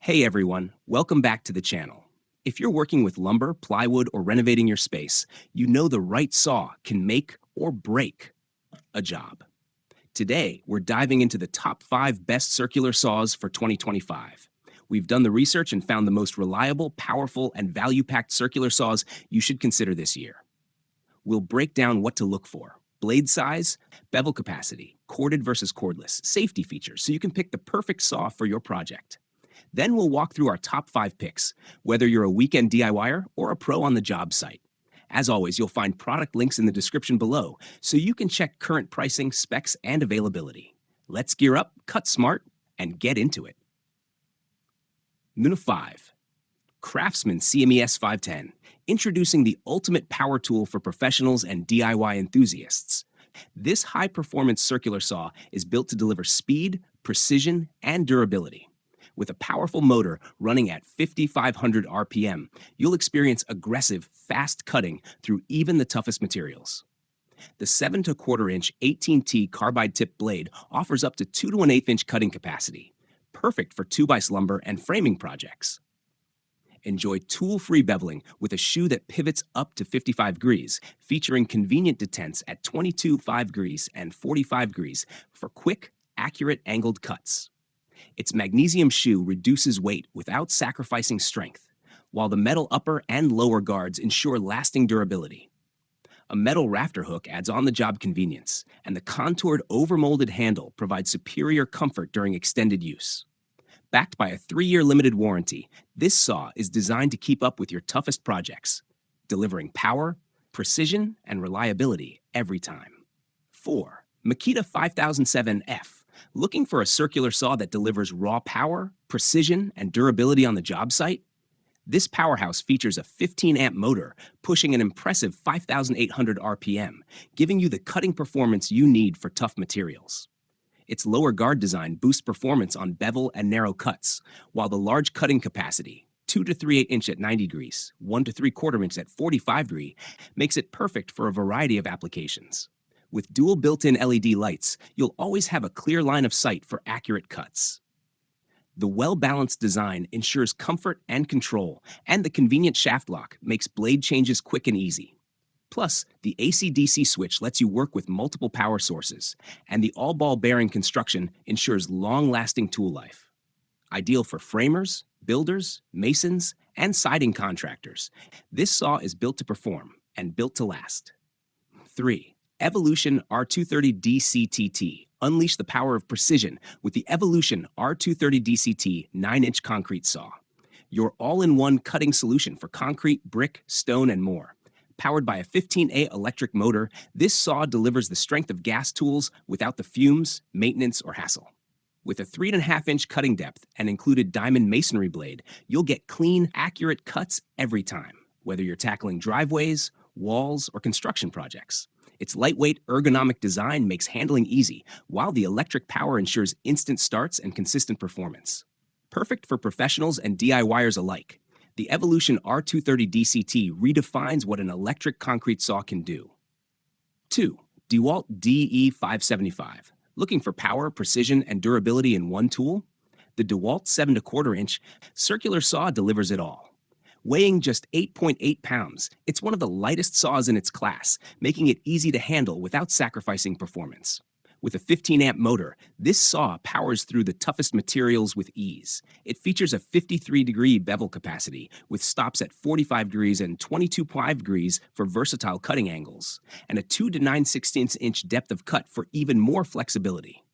Hey everyone, welcome back to the channel. If you're working with lumber, plywood, or renovating your space, you know the right saw can make or break a job. Today, we're diving into the top 5 best circular saws for 2025. We've done the research and found the most reliable, powerful, and value-packed circular saws you should consider this year. We'll break down what to look for: blade size, bevel capacity, corded versus cordless, safety features, so you can pick the perfect saw for your project. Then we'll walk through our top 5 picks, whether you're a weekend DIYer or a pro on the job site. As always, you'll find product links in the description below, so you can check current pricing, specs, and availability. Let's gear up, cut smart, and get into it. Number 5. CRAFTSMAN CMES 510, introducing the ultimate power tool for professionals and DIY enthusiasts. This high-performance circular saw is built to deliver speed, precision, and durability. With a powerful motor running at 5,500 RPM, you'll experience aggressive, fast cutting through even the toughest materials. The 7¼ inch 18T carbide tip blade offers up to 2 1/8 inch cutting capacity, perfect for 2x lumber and framing projects. Enjoy tool-free beveling with a shoe that pivots up to 55 degrees, featuring convenient detents at 22.5 degrees and 45 degrees for quick, accurate angled cuts. Its magnesium shoe reduces weight without sacrificing strength, while the metal upper and lower guards ensure lasting durability. A metal rafter hook adds on-the-job convenience, and the contoured overmolded handle provides superior comfort during extended use. Backed by a 3-year limited warranty, this saw is designed to keep up with your toughest projects, delivering power, precision, and reliability every time. 4. Makita 5007F. Looking for a circular saw that delivers raw power, precision, and durability on the job site? This powerhouse features a 15-amp motor pushing an impressive 5,800 RPM, giving you the cutting performance you need for tough materials. Its lower guard design boosts performance on bevel and narrow cuts, while the large cutting capacity, 2 3/8 inch at 90 degrees, 1 3/4 inch at 45 degrees, makes it perfect for a variety of applications. With dual built-in LED lights, you'll always have a clear line of sight for accurate cuts. The well-balanced design ensures comfort and control, and the convenient shaft lock makes blade changes quick and easy. Plus, the AC/DC switch lets you work with multiple power sources, and the all-ball bearing construction ensures long-lasting tool life. Ideal for framers, builders, masons, and siding contractors, this saw is built to perform and built to last. 3. Evolution R230DCT. Unleash the power of precision with the Evolution R230DCT 9-inch concrete saw. Your all-in-one cutting solution for concrete, brick, stone, and more. Powered by a 15A electric motor, this saw delivers the strength of gas tools without the fumes, maintenance, or hassle. With a 3.5 inch cutting depth and included diamond masonry blade, you'll get clean, accurate cuts every time, whether you're tackling driveways, walls, or construction projects. Its lightweight, ergonomic design makes handling easy, while the electric power ensures instant starts and consistent performance. Perfect for professionals and DIYers alike, the Evolution R230DCT redefines what an electric concrete saw can do. 2. DEWALT DE575. Looking for power, precision, and durability in one tool? The DEWALT 7¼ inch circular saw delivers it all. Weighing just 8.8 pounds, it's one of the lightest saws in its class, making it easy to handle without sacrificing performance. With a 15-amp motor, this saw powers through the toughest materials with ease. It features a 53-degree bevel capacity, with stops at 45 degrees and 22.5 degrees for versatile cutting angles, and a 2 9/16 inch depth of cut for even more flexibility.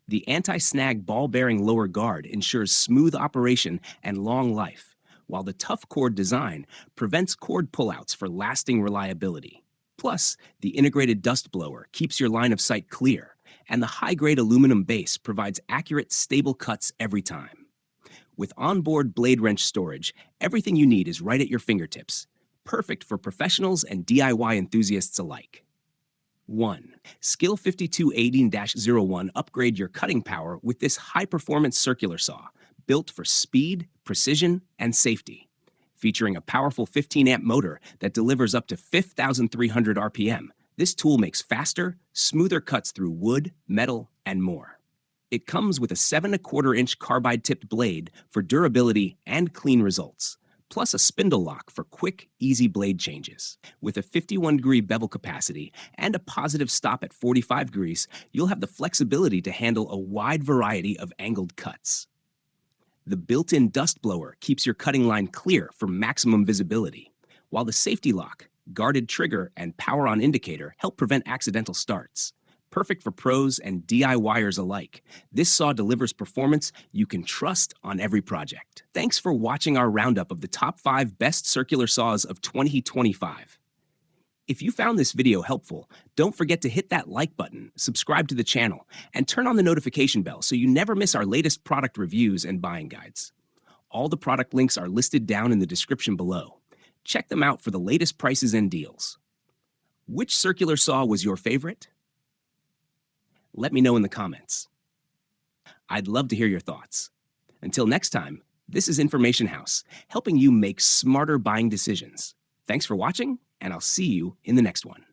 The anti-snag ball-bearing lower guard ensures smooth operation and long life, while the tough cord design prevents cord pullouts for lasting reliability. Plus, the integrated dust blower keeps your line of sight clear, and the high-grade aluminum base provides accurate, stable cuts every time. With onboard blade wrench storage, everything you need is right at your fingertips, perfect for professionals and DIY enthusiasts alike. 1. Skil 5218-01. Upgrade your cutting power with this high-performance circular saw, built for speed, precision, and safety. Featuring a powerful 15-amp motor that delivers up to 5,300 RPM, this tool makes faster, smoother cuts through wood, metal, and more. It comes with a 7¼ inch carbide-tipped blade for durability and clean results, plus a spindle lock for quick, easy blade changes. With a 51-degree bevel capacity and a positive stop at 45 degrees, you'll have the flexibility to handle a wide variety of angled cuts. The built-in dust blower keeps your cutting line clear for maximum visibility, while the safety lock, guarded trigger, and power-on indicator help prevent accidental starts. Perfect for pros and DIYers alike, this saw delivers performance you can trust on every project. Thanks for watching our roundup of the top 5 best circular saws of 2025. If you found this video helpful, don't forget to hit that like button, subscribe to the channel, and turn on the notification bell so you never miss our latest product reviews and buying guides. All the product links are listed down in the description below. Check them out for the latest prices and deals. Which circular saw was your favorite? Let me know in the comments. I'd love to hear your thoughts. Until next time, this is Information House, helping you make smarter buying decisions. Thanks for watching, and I'll see you in the next one.